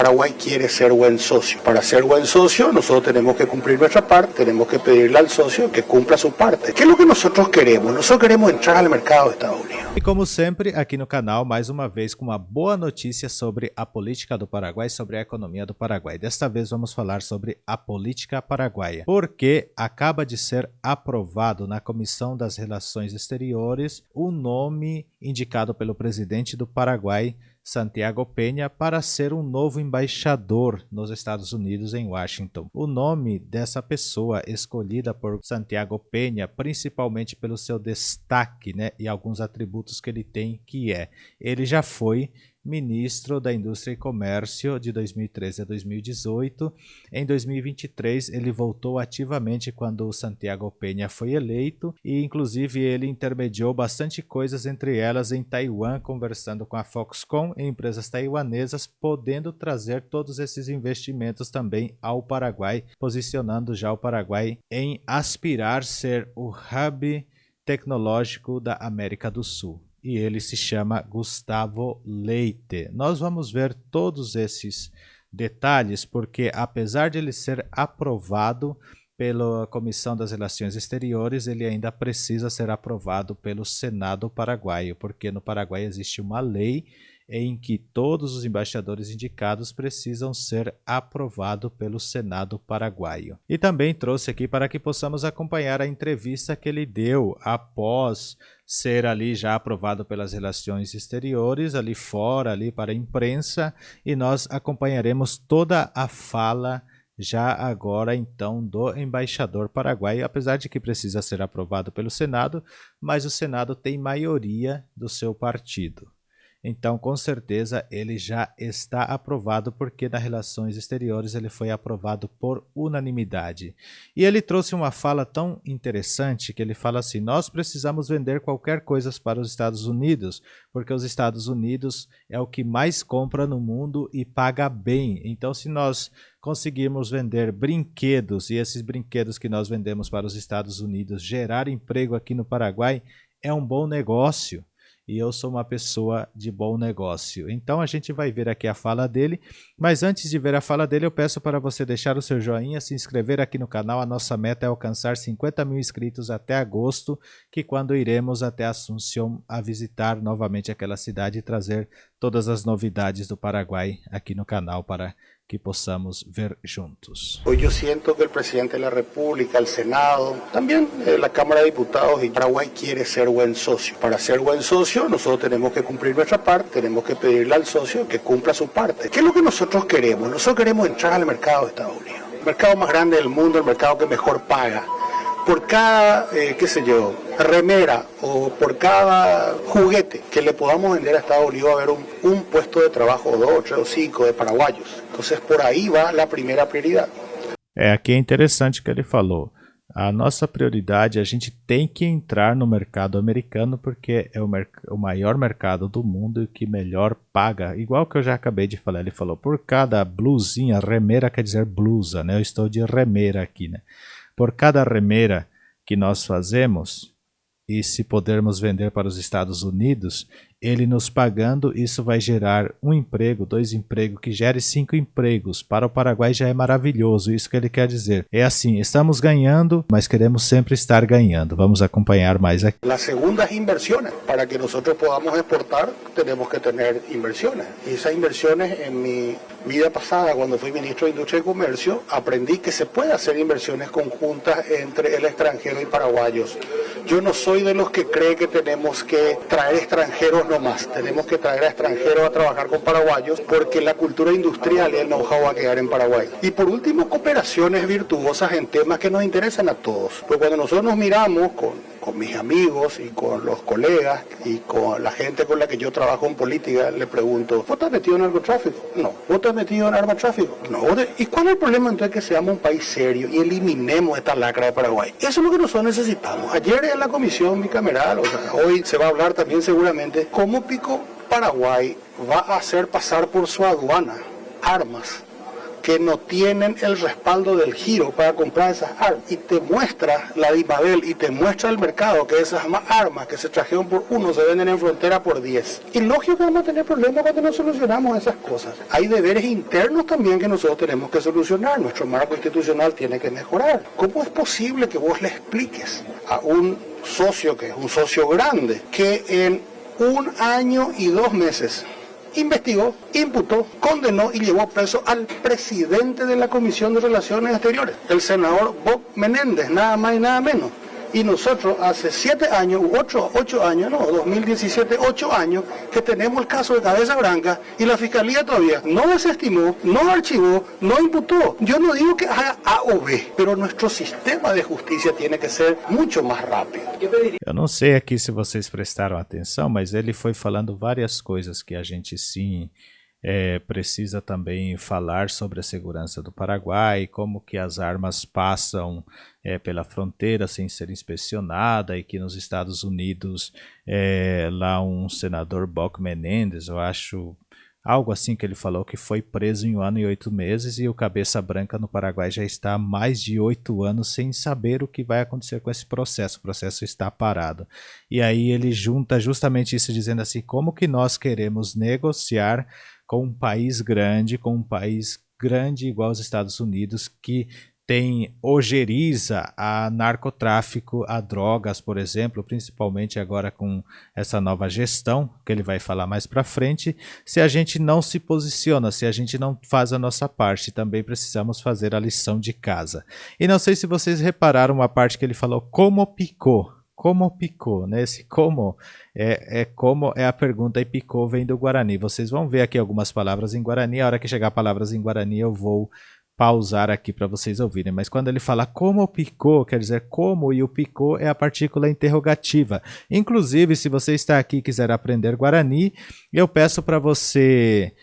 Paraguay quiere ser buen socio. Para ser buen socio, nosotros tenemos que cumplir nuestra parte, tenemos que pedirle al socio que cumpla su parte. ¿Qué es lo que nosotros queremos? Nosotros queremos entrar al mercado de Estados Unidos. E como sempre, aqui no canal, mais uma vez com uma boa notícia sobre a política do Paraguai, sobre a economia do Paraguai. Desta vez vamos falar sobre a política paraguaia, porque acaba de ser aprovado na Comissão das Relações Exteriores o nome indicado pelo presidente do Paraguai, Santiago Peña, para ser um novo embaixador nos Estados Unidos em Washington. O nome dessa pessoa escolhida por Santiago Peña, principalmente pelo seu destaque, né, e alguns atributos que ele tem, que ele já foi ministro da Indústria e Comércio de 2013 a 2018. Em 2023, ele voltou ativamente quando o Santiago Peña foi eleito e, inclusive, ele intermediou bastante coisas, entre elas em Taiwan, conversando com a Foxconn, empresas taiwanesas, podendo trazer todos esses investimentos também ao Paraguai, posicionando já o Paraguai em aspirar ser o hub tecnológico da América do Sul. E ele se chama Gustavo Leite. Nós vamos ver todos esses detalhes, porque apesar de ele ser aprovado pela Comissão das Relações Exteriores, ele ainda precisa ser aprovado pelo Senado paraguaio, porque no Paraguai existe uma lei em que todos os embaixadores indicados precisam ser aprovados pelo Senado paraguaio. E também trouxe aqui para que possamos acompanhar a entrevista que ele deu após ser ali já aprovado pelas relações exteriores, ali fora, ali para a imprensa, e nós acompanharemos toda a fala já agora então do embaixador paraguaio, apesar de que precisa ser aprovado pelo Senado, mas o Senado tem maioria do seu partido. Então, com certeza, ele já está aprovado, porque nas relações exteriores ele foi aprovado por unanimidade. E ele trouxe uma fala tão interessante que ele fala assim: nós precisamos vender qualquer coisa para os Estados Unidos, porque os Estados Unidos é o que mais compra no mundo e paga bem. Então, se nós conseguirmos vender brinquedos, e esses brinquedos que nós vendemos para os Estados Unidos gerar emprego aqui no Paraguai, é um bom negócio. E eu sou uma pessoa de bom negócio. Então a gente vai ver aqui a fala dele, mas antes de ver a fala dele, eu peço para você deixar o seu joinha, se inscrever aqui no canal. A nossa meta é alcançar 50 mil inscritos até agosto, que quando iremos até Assunção a visitar novamente aquela cidade e trazer todas as novidades do Paraguai aqui no canal para que possamos ver juntos. Hoy yo siento que el presidente de la República, el Senado, también la Cámara de Diputados y Paraguay quiere ser buen socio. Para ser buen socio, nosotros tenemos que cumplir nuestra parte, tenemos que pedirle al socio que cumpla su parte. ¿Qué es lo que nosotros queremos? Nosotros queremos entrar al mercado de Estados Unidos. El mercado más grande del mundo, el mercado que mejor paga. Por cada, remera o por cada juguete que le podamos vender a Estados Unidos va a haber un puesto de trabajo, 2, 3 o 5 de paraguayos. Entonces por ahí va la primera prioridad. Aqui é interessante que ele falou. A nossa prioridade, a gente tem que entrar no mercado americano, porque é o maior mercado do mundo e que melhor paga. Igual que eu já acabei de falar, ele falou, por cada blusinha, remera quer dizer blusa, né? Eu estou de remera aqui, né? Por cada remera que nós fazemos, e se pudermos vender para os Estados Unidos, ele nos pagando, isso vai gerar 1 emprego, 2 empregos, que gere 5 empregos. Para o Paraguai já é maravilhoso, isso que ele quer dizer. É assim, estamos ganhando, mas queremos sempre estar ganhando. Vamos acompanhar mais aqui. La segunda es inversiones. Para que nosotros podamos exportar, tenemos que tener inversiones. Y esas inversiones, en mi vida pasada, cuando fui ministro de Industria y Comercio, aprendí que se puede hacer inversiones conjuntas entre el extranjero y paraguayos. Yo no soy de los que cree que tenemos que traer extranjeros nomás. Tenemos que traer a extranjeros a trabajar con paraguayos, porque la cultura industrial y el know-how va a quedar en Paraguay. Y por último, cooperaciones virtuosas en temas que nos interesan a todos. Pues cuando nosotros nos miramos con mis amigos y con los colegas y con la gente con la que yo trabajo en política, le pregunto, ¿vos estás metido en narcotráfico? No. ¿Vos estás metido en arma tráfico? No. ¿Y cuál es el problema entonces que seamos un país serio y eliminemos esta lacra de Paraguay? Eso es lo que nosotros necesitamos. Ayer en la comisión bicameral, hoy se va a hablar también seguramente, cómo Pico Paraguay va a hacer pasar por su aduana armas que no tienen el respaldo del giro para comprar esas armas. Y te muestra la DIMADEL y te muestra el mercado que esas armas que se trajeron por 1 se venden en frontera por 10. Y lógico que vamos a tener problemas cuando no solucionamos esas cosas. Hay deberes internos también que nosotros tenemos que solucionar. Nuestro marco institucional tiene que mejorar. ¿Cómo es posible que vos le expliques a un socio que es un socio grande que en 1 año y 2 meses investigó, imputó, condenó y llevó preso al presidente de la Comisión de Relaciones Exteriores, el senador Bob Menéndez, nada más y nada menos? Y nosotros hace 7 años, 8 años, no, 2017, 8 años, que tenemos el caso de Cabeza Branca y la Fiscalía todavía no desestimó, no archivó, no imputó. Yo no digo que haga A o B, pero nuestro sistema de justicia tiene que ser mucho más rápido. Eu não sei aqui se vocês prestaram atenção, mas ele foi falando várias coisas que a gente sim precisa também falar sobre a segurança do Paraguai, como que as armas passam pela fronteira sem ser inspecionada e que nos Estados Unidos lá um senador Bob Menendez, eu acho algo assim que ele falou, que foi preso em 1 ano e 8 meses e o Cabeça Branca no Paraguai já está há mais de 8 anos sem saber o que vai acontecer com esse processo. O processo está parado. E aí ele junta justamente isso dizendo assim, como que nós queremos negociar com um país grande igual aos Estados Unidos, que ojeriza a narcotráfico, a drogas, por exemplo, principalmente agora com essa nova gestão, que ele vai falar mais para frente. Se a gente não se posiciona, se a gente não faz a nossa parte, também precisamos fazer a lição de casa. E não sei se vocês repararam uma parte que ele falou, como picou, né? Esse como é a pergunta e picou vem do Guarani. Vocês vão ver aqui algumas palavras em Guarani, a hora que chegar palavras em Guarani eu vou pausar aqui para vocês ouvirem, mas quando ele fala como picou, quer dizer como, e o picou é a partícula interrogativa. Inclusive, se você está aqui e quiser aprender Guarani, eu peço para você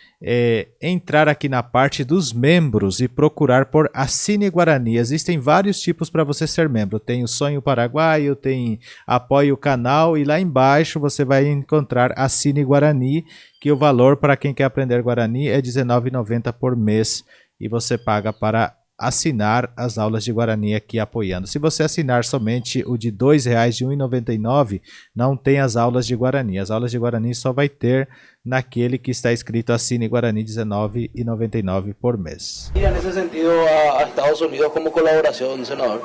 entrar aqui na parte dos membros e procurar por Assine Guarani. Existem vários tipos para você ser membro. Tem o Sonho Paraguaio, tem Apoie o Canal, e lá embaixo você vai encontrar Assine Guarani, que o valor para quem quer aprender Guarani é R$19,90 por mês. E você paga para assinar as aulas de Guarani aqui apoiando. Se você assinar somente o de R$2 de R$1,99, não tem as aulas de Guarani. As aulas de Guarani só vai ter naquele que está escrito Assine Guarani, R$19,99 por mês. Mira, nesse sentido, a Estados Unidos como colaboração, senador?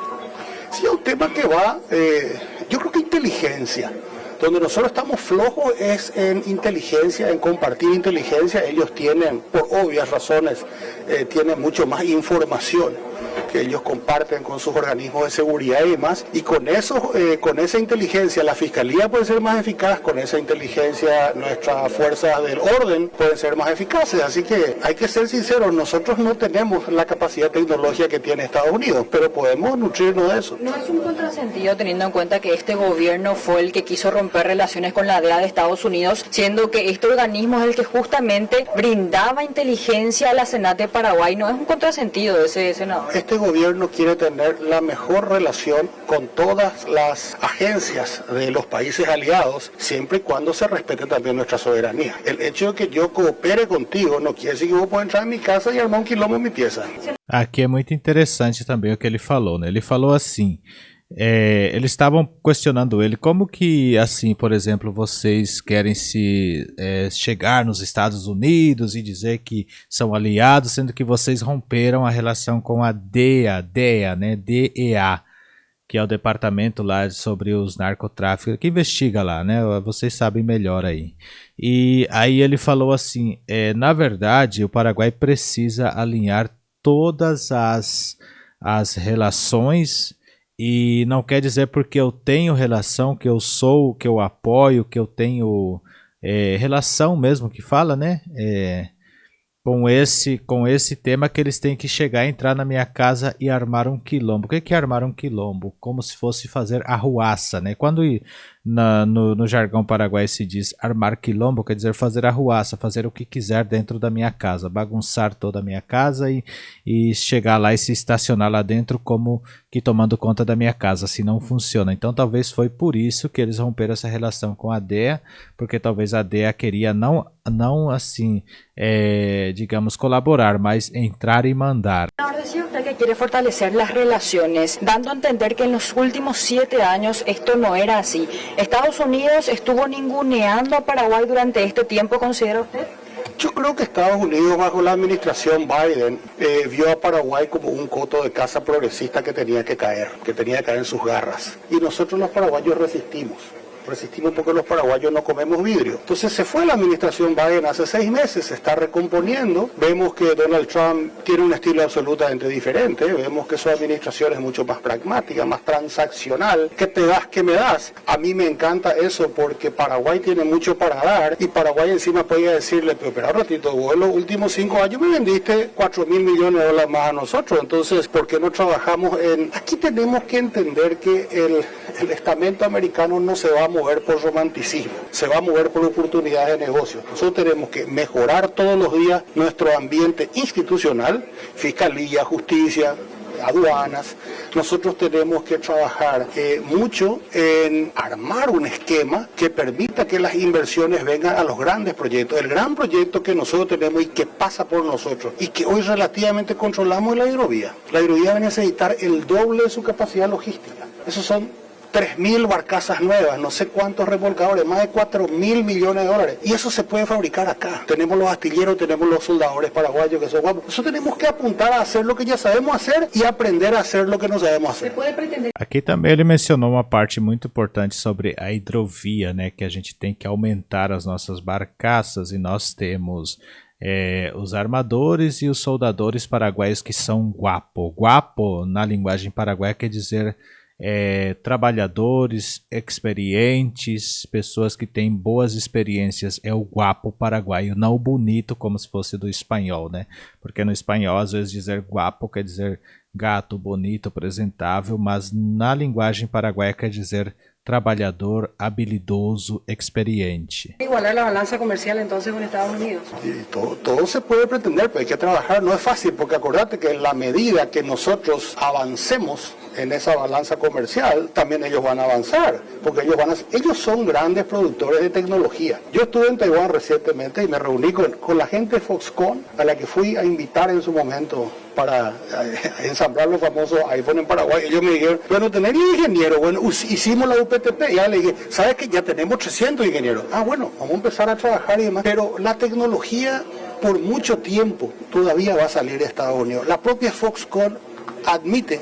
Sí, es un tema que va, yo creo que inteligencia. Donde nosotros estamos flojos es en inteligencia, en compartir inteligencia. Ellos tienen, por obvias razones, tienen mucho más información que ellos comparten con sus organismos de seguridad y demás. Y con eso, con esa inteligencia, la Fiscalía puede ser más eficaz. Con esa inteligencia, nuestras fuerzas del orden pueden ser más eficaces. Así que hay que ser sinceros, nosotros no tenemos la capacidad tecnológica que tiene Estados Unidos, pero podemos nutrirnos de eso. ¿No es un contrasentido teniendo en cuenta que este gobierno fue el que quiso romper relaciones con la DEA de Estados Unidos, siendo que este organismo es el que justamente brindaba inteligencia a la Senat de Paraguay? ¿No es un contrasentido ese, senador? Este gobierno quiere tener la mejor relación con todas las agencias de los países aliados, siempre y cuando se respete también nuestra soberanía. El hecho de que yo coopere contigo no quiere decir que vos puedas entrar en mi casa y armar un quilombo en mi pieza. Aqui é muito interessante também o que ele falou, né? Ele falou assim, eles estavam questionando ele, como que, assim, por exemplo, vocês querem chegar nos Estados Unidos e dizer que são aliados, sendo que vocês romperam a relação com a DEA, né? DEA, que é o departamento lá sobre os narcotráficos, que investiga lá, né? Vocês sabem melhor aí. E aí ele falou assim, na verdade, o Paraguai precisa alinhar todas as relações. E não quer dizer porque eu tenho relação, que eu sou, que eu apoio, que eu tenho relação mesmo que fala, né? Com esse tema que eles têm que chegar, entrar na minha casa e armar um quilombo. O que é armar um quilombo? Como se fosse fazer arruaça, né? Quando no jargão paraguaio se diz armar quilombo, quer dizer fazer arruaça, fazer o que quiser dentro da minha casa, bagunçar toda a minha casa e chegar lá e se estacionar lá dentro como que tomando conta da minha casa, assim não funciona. Então talvez foi por isso que eles romperam essa relação com a DEA, porque talvez a DEA queria não assim, digamos, colaborar, mas entrar y mandar. Ahora decía usted que quiere fortalecer las relaciones, dando a entender que en los últimos 7 años esto no era así. ¿Estados Unidos estuvo ninguneando a Paraguay durante este tiempo, considera usted? Yo creo que Estados Unidos, bajo la administración Biden, vio a Paraguay como un coto de caza progresista que tenía que caer en sus garras. Y nosotros los paraguayos resistimos porque los paraguayos no comemos vidrio. Entonces se fue la administración Biden hace 6 meses, se está recomponiendo. Vemos que Donald Trump tiene un estilo absolutamente diferente. Vemos que su administración es mucho más pragmática, más transaccional. ¿Qué te das, qué me das? A mí me encanta eso porque Paraguay tiene mucho para dar y Paraguay encima podía decirle, pero espera un ratito, vos en los últimos 5 años me vendiste 4.000 millones de dólares más a nosotros. Entonces, ¿por qué no trabajamos en...? Aquí tenemos que entender que el estamento americano no se va a mover por romanticismo, se va a mover por oportunidades de negocio. Nosotros tenemos que mejorar todos los días nuestro ambiente institucional, fiscalía, justicia, aduanas. Nosotros tenemos que trabajar mucho en armar un esquema que permita que las inversiones vengan a los grandes proyectos. El gran proyecto que nosotros tenemos y que pasa por nosotros y que hoy relativamente controlamos es la hidrovía. La hidrovía va a necesitar el doble de su capacidad logística. Esos son 3.000 barcazas nuevas, no sé cuántos remolcadores, más de 4.000 millones de dólares. Y eso se puede fabricar acá. Tenemos los astilleros, tenemos los soldadores paraguayos que son guapos. Eso tenemos que apuntar a hacer lo que ya sabemos hacer y aprender a hacer lo que no sabemos hacer. Aqui também ele mencionou uma parte muito importante sobre a hidrovia, né? Que a gente tem que aumentar as nossas barcaças e nós temos os armadores e os soldadores paraguaios que são guapo. Guapo, na linguagem paraguaia, quer dizer trabalhadores experientes, pessoas que têm boas experiências, é o guapo paraguaio, não o bonito como se fosse do espanhol, né? Porque no espanhol às vezes dizer guapo quer dizer gato, bonito, apresentável, mas na linguagem paraguaia quer dizer trabalhador, habilidoso, experiente. Igualar la balanza comercial entonces con Estados Unidos. Y todo se puede pretender, pero hay que trabajar, no es fácil, porque acordate que en la medida que nosotros avancemos en esa balanza comercial, también ellos van a avanzar, porque ellos son grandes productores de tecnología. Yo estuve en Taiwán recientemente y me reuní con la gente de Foxconn, a la que fui a invitar en su momento para ensamblar los famosos iPhone en Paraguay. Ellos me dijeron, bueno, tener ingeniero, bueno, hicimos la UPTP, ya le dije, ¿sabes que ya tenemos 300 ingenieros? Ah, bueno, vamos a empezar a trabajar y demás. Pero la tecnología por mucho tiempo todavía va a salir de Estados Unidos. La propia Foxconn admite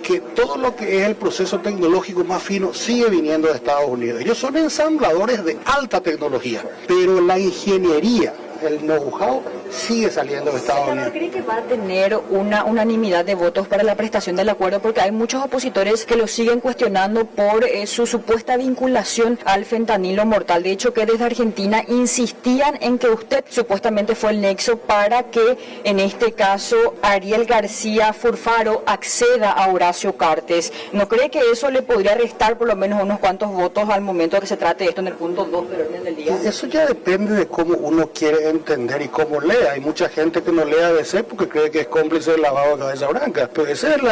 que todo lo que es el proceso tecnológico más fino sigue viniendo de Estados Unidos. Ellos son ensambladores de alta tecnología, pero la ingeniería, el know-how sigue saliendo de Estados Unidos. ¿Cree que va a tener una unanimidad de votos para la prestación del acuerdo? Porque hay muchos opositores que lo siguen cuestionando por su supuesta vinculación al fentanilo mortal. De hecho, que desde Argentina insistían en que usted supuestamente fue el nexo para que, en este caso, Ariel García Furfaro acceda a Horacio Cartes. ¿No cree que eso le podría restar por lo menos unos cuantos votos al momento de que se trate de esto en el punto 2 del orden del día? Eso ya depende de cómo uno quiere entender y cómo lee. Hay mucha gente que no lee ABC porque cree que es cómplice del lavado de cabeza blanca. Pero esa es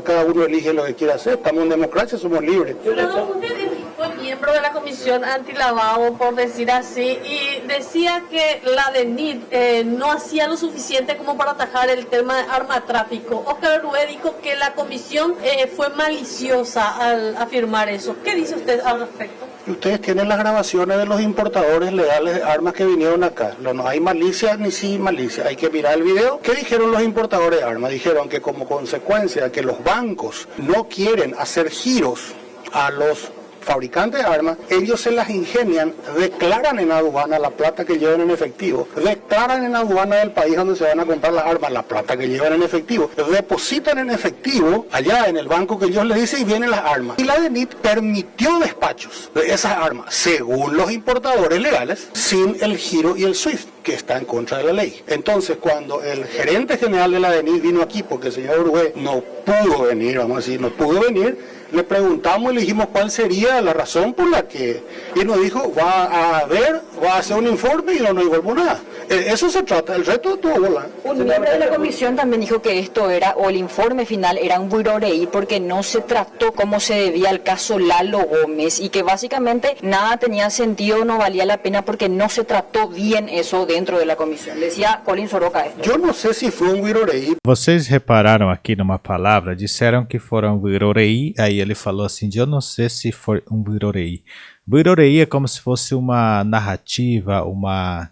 cada uno elige lo que quiere hacer. Estamos en democracia, somos libres. Pero usted fue miembro de la Comisión Antilavado, por decir así, y decía que la DENIT no hacía lo suficiente como para atajar el tema de armatráfico. Oscar Urue dijo que la comisión fue maliciosa al afirmar eso. ¿Qué dice usted al respecto? Y ustedes tienen las grabaciones de los importadores legales de armas que vinieron acá. No hay malicia ni sin malicia. Hay que mirar el video. ¿Qué dijeron los importadores de armas? Dijeron que como consecuencia de que los bancos no quieren hacer giros a los fabricantes de armas, ellos se las ingenian, declaran en aduana la plata que llevan en efectivo, declaran en aduana del país donde se van a comprar las armas la plata que llevan en efectivo, depositan en efectivo allá en el banco que ellos les dicen y vienen las armas. Y la DENIT permitió despachos de esas armas, según los importadores legales, sin el giro y el SWIFT. que está en contra de la ley. Entonces, cuando el gerente general de la DENIT vino aquí, porque el señor Uruguay no pudo venir, vamos a decir, no pudo venir, le preguntamos y le dijimos cuál sería la razón por la que... Y nos dijo, va a hacer un informe y no nos informó nada. Eso se trata, el resto de todo bola. Un miembro de la comisión también dijo que esto era, o el informe final era un buiroreí porque no se trató como se debía al caso Lalo Gómez y que básicamente nada tenía sentido, no valía la pena porque no se trató bien eso dentro de la comisión. Decía Colin Soroka esto. Yo no sé si fue un buiroreí. Vocês repararam aqui numa palavra, disseram que foram buiroreí, aí ele falou assim, eu não sei se foi um buiroreí. Buiroreí é como se fosse uma narrativa, uma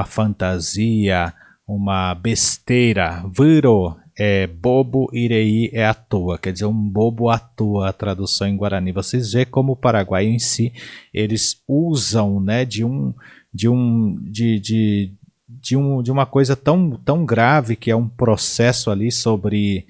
fantasia, uma besteira. Viro é bobo, irei é à toa, quer dizer, um bobo à toa, a tradução em Guarani. Vocês vê como o paraguaio em si, eles usam, né, de uma coisa tão grave que é um processo ali sobre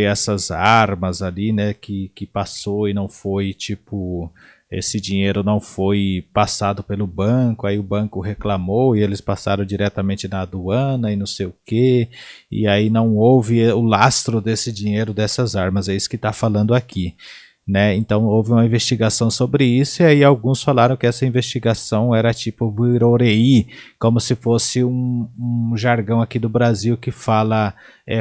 essas armas ali, né, que passou e não foi, tipo, esse dinheiro não foi passado pelo banco, aí o banco reclamou e eles passaram diretamente na aduana e não sei o que, e aí não houve o lastro desse dinheiro, dessas armas, é isso que está falando aqui. Né? Então houve uma investigação sobre isso e aí alguns falaram que essa investigação era tipo buiroreí, como se fosse um jargão aqui do Brasil que fala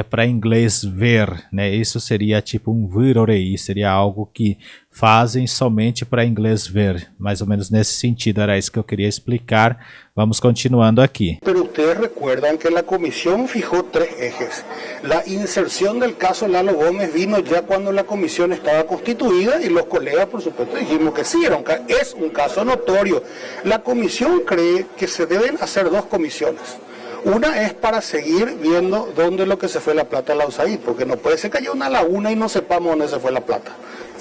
para inglês ver, né? Isso seria tipo um buiroreí, seria algo que fazem somente para inglês ver, mais ou menos nesse sentido, era isso que eu queria explicar. Vamos continuando aqui. Pero ustedes recuerdan que la comisión fijó 3 ejes. La inserción del caso Lalo Gómez vino ya cuando la comisión estaba constituida y los colegas, por supuesto, dijimos que sí, es un caso notorio. La comisión cree que se deben hacer 2 comisiones. Una es para seguir viendo dónde es lo que se fue la plata de la USAID, porque no puede ser que haya una laguna y no sepamos dónde se fue la plata.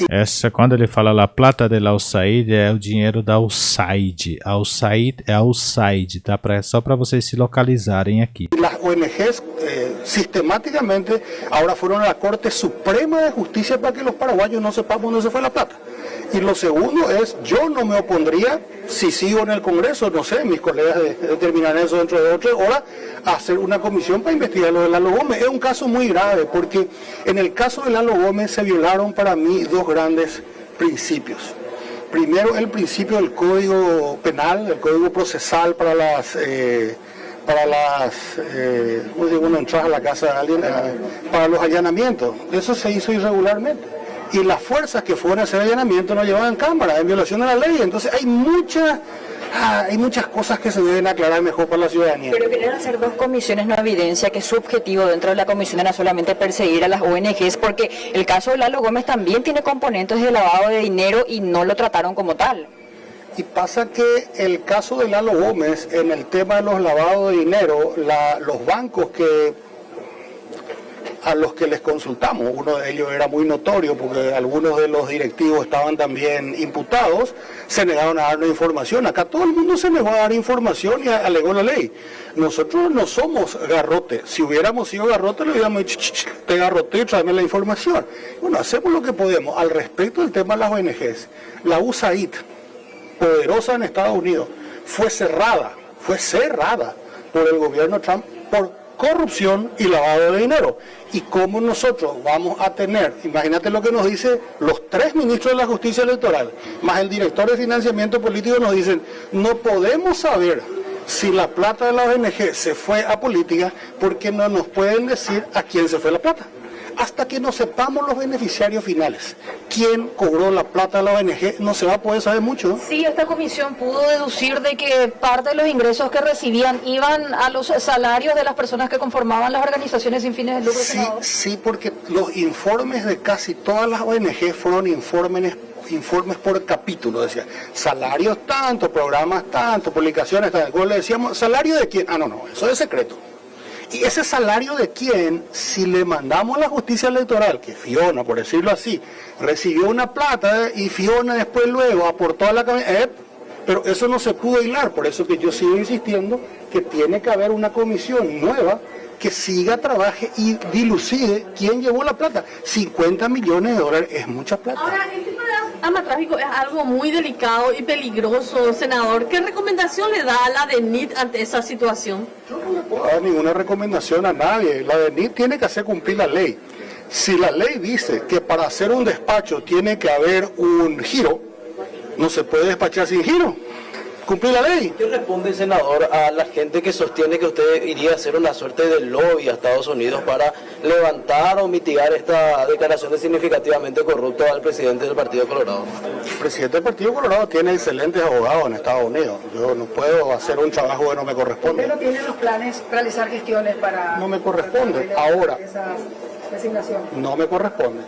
Essa, quando ele fala La Plata de la USAID, é o dinheiro da USAID. A USAID é a USAID, tá? Só para vocês se localizarem aqui. Las ONGs sistemáticamente ahora fueron a la Corte Suprema de Justicia para que los paraguayos no sepamos dónde se fue la plata. Y lo segundo es, yo no me opondría, si sigo en el Congreso, no sé, mis colegas determinarán eso dentro de 2 o 3 horas, a hacer una comisión para investigar lo de Lalo Gómez. Es un caso muy grave porque en el caso de Lalo Gómez se violaron para mí 2 grandes principios. Primero, el principio del Código Penal, el Código Procesal para cuando entras a la casa de alguien, para los allanamientos. Eso se hizo irregularmente. Y las fuerzas que fueron a hacer allanamiento no llevaban cámara, en violación de la ley. Entonces hay muchas cosas que se deben aclarar mejor para la ciudadanía. Pero querer hacer 2 comisiones no evidencia que su objetivo dentro de la comisión era solamente perseguir a las ONGs, porque el caso de Lalo Gómez también tiene componentes de lavado de dinero y no lo trataron como tal. Y pasa que el caso de Lalo Gómez, en el tema de los lavados de dinero, los bancos a los que les consultamos, uno de ellos era muy notorio porque algunos de los directivos estaban también imputados, se negaron a darnos información. Acá todo el mundo se negó a dar información y alegó la ley. Nosotros no somos garrote. Si hubiéramos sido garrote, le hubiéramos dicho, te garrote y tráeme la información. Bueno, hacemos lo que podemos. Al respecto del tema de las ONGs, la USAID, poderosa en Estados Unidos, fue cerrada por el gobierno Trump por corrupción y lavado de dinero. Y cómo nosotros vamos a tener, imagínate lo que nos dicen los 3 ministros de la justicia electoral, más el director de financiamiento político, nos dicen, no podemos saber si la plata de la ONG se fue a política porque no nos pueden decir a quién se fue la plata. Hasta que no sepamos los beneficiarios finales, quién cobró la plata de la ONG, no se va a poder saber mucho. Sí, esta comisión pudo deducir de que parte de los ingresos que recibían iban a los salarios de las personas que conformaban las organizaciones sin fines de lucro. Sí, porque los informes de casi todas las ONG fueron informes por capítulo, decía, salarios tanto, programas tanto, publicaciones tanto. Como le decíamos, ¿salario de quién? No, eso es secreto. Y ese salario de quién, si le mandamos a la justicia electoral, que Fiona, por decirlo así, recibió una plata y Fiona después luego aportó a la cabeza, pero eso no se pudo hilar, por eso que yo sigo insistiendo que tiene que haber una comisión nueva que siga, trabaje y dilucide quién llevó la plata. $50 millones es mucha plata. Ahora, el tema de Armatráfico es algo muy delicado y peligroso, senador. ¿Qué recomendación le da a la DENIT ante esa situación? Yo no le puedo dar ninguna recomendación a nadie. La DENIT tiene que hacer cumplir la ley. Si la ley dice que para hacer un despacho tiene que haber un giro, no se puede despachar sin giro. Cumplir la ley. ¿Qué responde, senador, a la gente que sostiene que usted iría a hacer una suerte de lobby a Estados Unidos para levantar o mitigar esta declaración significativamente corrupta al presidente del Partido Colorado? El presidente del Partido Colorado tiene excelentes abogados en Estados Unidos. Yo no puedo hacer un trabajo que no me corresponde. ¿Usted no tiene los planes realizar gestiones para... No me corresponde. Ahora. Esa designación? No me corresponde.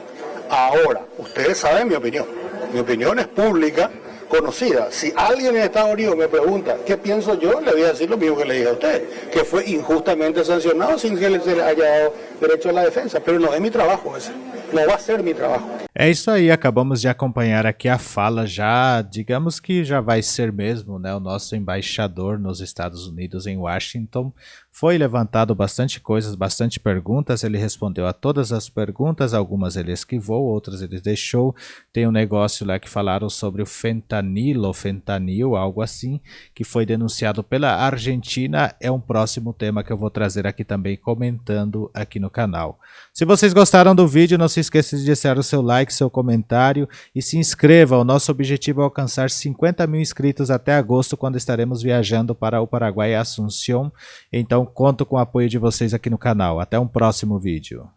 Ahora, ustedes saben mi opinión. Mi opinión es pública, conocida. Si alguien en Estados Unidos me pregunta qué pienso yo, le voy a decir lo mismo que le dije a usted, que fue injustamente sancionado sin que se le haya dado derecho a la defensa. Pero não é meu trabalho esse. Não vai ser meu trabalho. É isso aí, acabamos de acompanhar aqui a fala já, digamos que já vai ser mesmo, né, o nosso embaixador nos Estados Unidos em Washington. Foi levantado bastante coisas, bastante perguntas, ele respondeu a todas as perguntas, algumas ele esquivou, outras ele deixou. Tem um negócio lá que falaram sobre o fentanil, algo assim, que foi denunciado pela Argentina. É um próximo tema que eu vou trazer aqui também comentando aqui no canal. Se vocês gostaram do vídeo, não se esqueça de deixar o seu like, seu comentário e se inscreva. O nosso objetivo é alcançar 50 mil inscritos até agosto, quando estaremos viajando para o Paraguai e Asunción. Então conto com o apoio de vocês aqui no canal. Até um próximo vídeo.